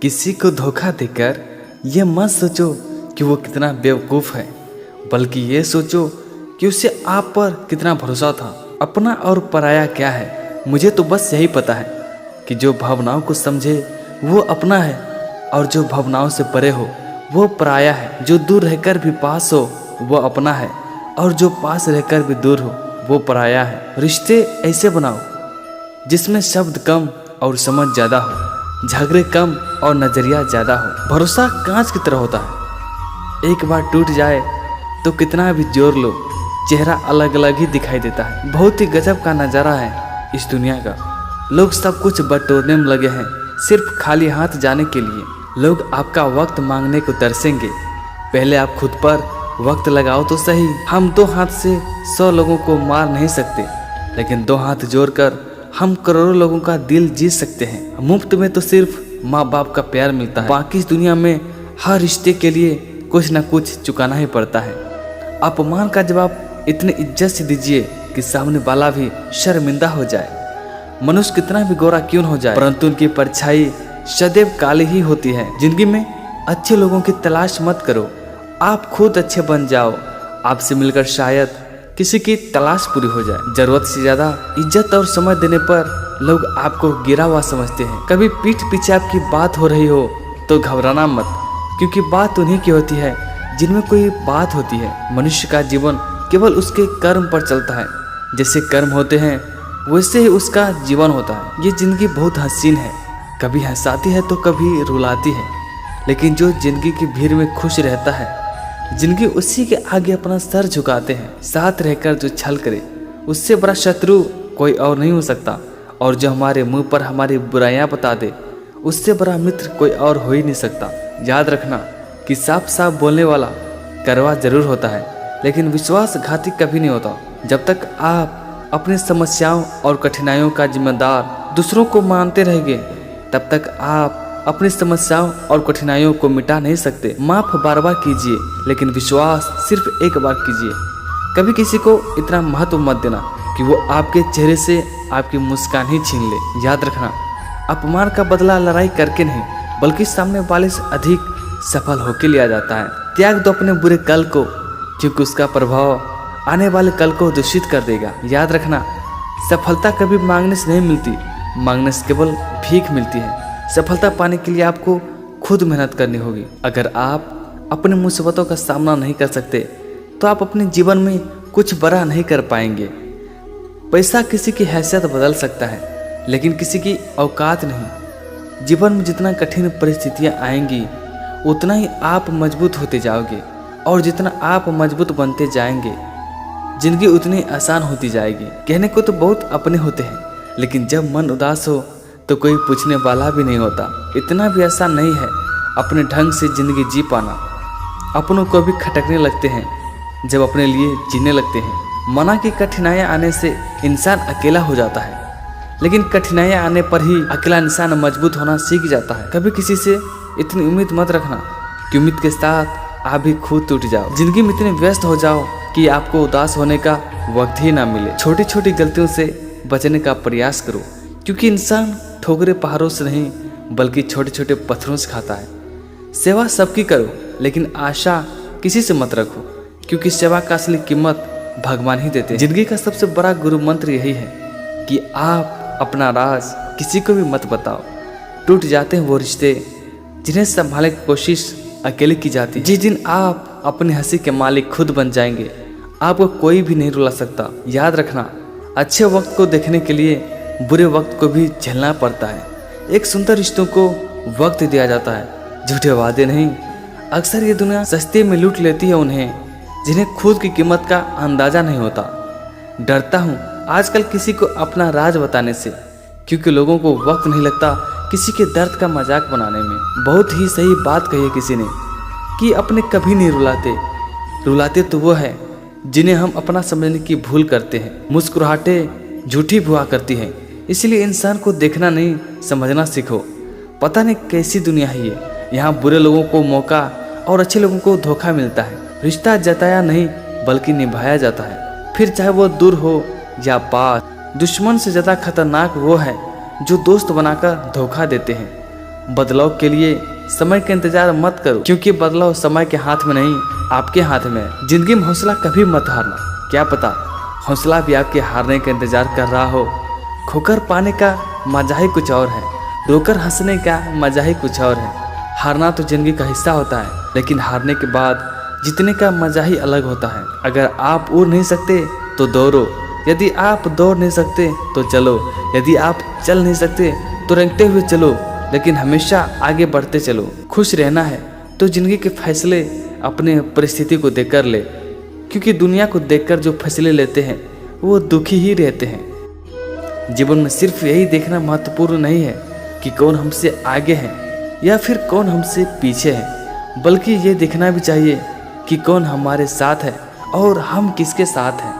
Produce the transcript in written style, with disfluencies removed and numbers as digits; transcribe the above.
किसी को धोखा देकर ये मत सोचो कि वो कितना बेवकूफ़ है, बल्कि ये सोचो कि उसे आप पर कितना भरोसा था। अपना और पराया क्या है, मुझे तो बस यही पता है कि जो भावनाओं को समझे वो अपना है, और जो भावनाओं से परे हो वो पराया है। जो दूर रहकर भी पास हो वो अपना है, और जो पास रहकर भी दूर हो वो पराया है। रिश्ते ऐसे बनाओ जिसमें शब्द कम और समझ ज़्यादा हो, झगड़े कम और नज़रिया ज़्यादा हो। भरोसा कांच की तरह होता है, एक बार टूट जाए तो कितना भी जोर लो चेहरा अलग अलग ही दिखाई देता है। बहुत ही गजब का नज़ारा है इस दुनिया का। लोग सब कुछ बटोरने में लगे हैं सिर्फ खाली हाथ जाने के लिए। लोग आपका वक्त मांगने को तरसेंगे, पहले आप खुद पर वक्त लगाओ तो सही। हम 2 हाथ से 100 लोगों को मार नहीं सकते, लेकिन 2 हाथ जोड़कर हम करोड़ों लोगों का दिल जीत सकते हैं। मुफ्त में तो सिर्फ माँ बाप का प्यार मिलता है, बाकी इस दुनिया में हर रिश्ते के लिए कुछ ना कुछ चुकाना ही पड़ता है। अपमान का जवाब इतनी इज्जत से दीजिए कि सामने वाला भी शर्मिंदा हो जाए। मनुष्य कितना भी गोरा क्यों न हो जाए, परंतु उनकी परछाई सदैव काली ही होती है। जिंदगी में अच्छे लोगों की तलाश मत करो, आप खुद अच्छे बन जाओ। आपसे मिलकर शायद किसी की तलाश पूरी हो जाए। जरूरत से ज्यादा इज्जत और समय देने पर लोग आपको गिरा हुआ समझते हैं। कभी पीठ पीछे आपकी बात हो रही हो तो घबराना मत, क्योंकि बात उन्हीं की होती है जिनमें कोई बात होती है। मनुष्य का जीवन केवल उसके कर्म पर चलता है, जैसे कर्म होते हैं वैसे ही उसका जीवन होता है। ये जिंदगी बहुत हसीन है, कभी हंसाती है तो कभी रुलाती है, लेकिन जो जिंदगी की भीड़ में खुश रहता है, जिंदगी उसी के आगे अपना सर झुकाते हैं। साथ रहकर जो छल करे उससे बड़ा शत्रु कोई और नहीं हो सकता, और जो हमारे मुंह पर हमारी बुराइयां बता दे उससे बड़ा मित्र कोई और हो ही नहीं सकता। याद रखना कि साफ साफ बोलने वाला कड़वा जरूर होता है, लेकिन विश्वासघाती कभी नहीं होता। जब तक आप अपनी समस्याओं और कठिनाइयों का जिम्मेदार दूसरों को मानते रहेंगे, तब तक आप अपनी समस्याओं और कठिनाइयों को मिटा नहीं सकते। माफ बार बार कीजिए, लेकिन विश्वास सिर्फ एक बार कीजिए। कभी किसी को इतना महत्व मत देना कि वो आपके चेहरे से आपकी मुस्कान ही छीन ले। याद रखना, अपमान का बदला लड़ाई करके नहीं, बल्कि सामने वाले से अधिक सफल होकर लिया जाता है। त्याग दो अपने बुरे कल को, क्योंकि उसका प्रभाव आने वाले कल को दूषित कर देगा। याद रखना, सफलता कभी मांगने से नहीं मिलती, मांगने से केवल भीख मिलती है। सफलता पाने के लिए आपको खुद मेहनत करनी होगी। अगर आप अपनी मुसीबतों का सामना नहीं कर सकते तो आप अपने जीवन में कुछ बड़ा नहीं कर पाएंगे। पैसा किसी की हैसियत बदल सकता है, लेकिन किसी की औकात नहीं। जीवन में जितना कठिन परिस्थितियां आएंगी उतना ही आप मजबूत होते जाओगे, और जितना आप मजबूत बनते जाएंगे जिंदगी उतनी आसान होती जाएगी। कहने को तो बहुत अपने होते हैं, लेकिन जब मन उदास हो तो कोई पूछने वाला भी नहीं होता। इतना भी आसान नहीं है अपने ढंग से जिंदगी जी पाना। अपनों को भी खटकने लगते हैं जब अपने लिए जीने लगते हैं। मना की कठिनाइयाँ आने से इंसान अकेला हो जाता है, लेकिन कठिनाइयाँ आने पर ही अकेला इंसान मजबूत होना सीख जाता है। कभी किसी से इतनी उम्मीद मत रखना कि उम्मीद के साथ आप भी खुद टूट जाओ। जिंदगी में इतने व्यस्त हो जाओ कि आपको उदास होने का वक्त ही ना मिले। छोटी छोटी गलतियों से बचने का प्रयास करो, क्योंकि इंसान ठोकरे पहाड़ों से नहीं बल्कि छोटे छोटे पत्थरों से खाता है। सेवा सबकी करो, लेकिन आशा किसी से मत रखो, क्योंकि सेवा का असली कीमत भगवान ही देते हैं। जिंदगी का सबसे बड़ा गुरु मंत्र यही है कि आप अपना राज किसी को भी मत बताओ। टूट जाते हैं वो रिश्ते जिन्हें संभालने की कोशिश अकेले की जाती है। जिस दिन आप अपनी हंसी के मालिक खुद बन जाएंगे, आपको कोई भी नहीं रुला सकता। याद रखना, अच्छे वक्त को देखने के लिए बुरे वक्त को भी झेलना पड़ता है। एक सुंदर रिश्तों को वक्त दिया जाता है, झूठे वादे नहीं। अक्सर ये दुनिया सस्ते में लूट लेती है उन्हें जिन्हें खुद की कीमत का अंदाजा नहीं होता। डरता हूँ आजकल किसी को अपना राज बताने से, क्योंकि लोगों को वक्त नहीं लगता किसी के दर्द का मजाक बनाने में। बहुत ही सही बात कही है किसी ने कि अपने कभी नहीं रुलाते, रुलाते तो वो है जिन्हें हम अपना समझने की भूल करते हैं। मुस्कुराहटें झूठी हुआ करती हैं, इसलिए इंसान को देखना नहीं समझना सीखो। पता नहीं कैसी दुनिया है ये, यहाँ बुरे लोगों को मौका और अच्छे लोगों को धोखा मिलता है। रिश्ता जताया नहीं बल्कि निभाया जाता है, फिर चाहे वो दूर हो या पास। दुश्मन से ज़्यादा खतरनाक वो है जो दोस्त बनाकर धोखा देते हैं। बदलाव के लिए समय का इंतजार मत करो, क्योंकि बदलाव समय के हाथ में नहीं, आपके हाथ में है। जिंदगी में हौसला कभी मत हारना, क्या पता हौसला भी आपके हारने का इंतजार कर रहा हो। खोकर पाने का मजा ही कुछ और है, रोकर हंसने का मजा ही कुछ और है। हारना तो जिंदगी का हिस्सा होता है, लेकिन हारने के बाद जीतने का मजा ही अलग होता है। अगर आप उड़ नहीं सकते तो दौड़ो, यदि आप दौड़ नहीं सकते तो चलो, यदि आप चल नहीं सकते तो रेंगते हुए चलो, लेकिन हमेशा आगे बढ़ते चलो। खुश रहना है तो जिंदगी के फैसले अपने परिस्थिति को देखकर ले, क्योंकि दुनिया को देखकर जो फैसले लेते हैं वो दुखी ही रहते हैं। जीवन में सिर्फ यही देखना महत्वपूर्ण नहीं है कि कौन हमसे आगे है या फिर कौन हमसे पीछे है, बल्कि ये देखना भी चाहिए कि कौन हमारे साथ है और हम किसके साथ हैं।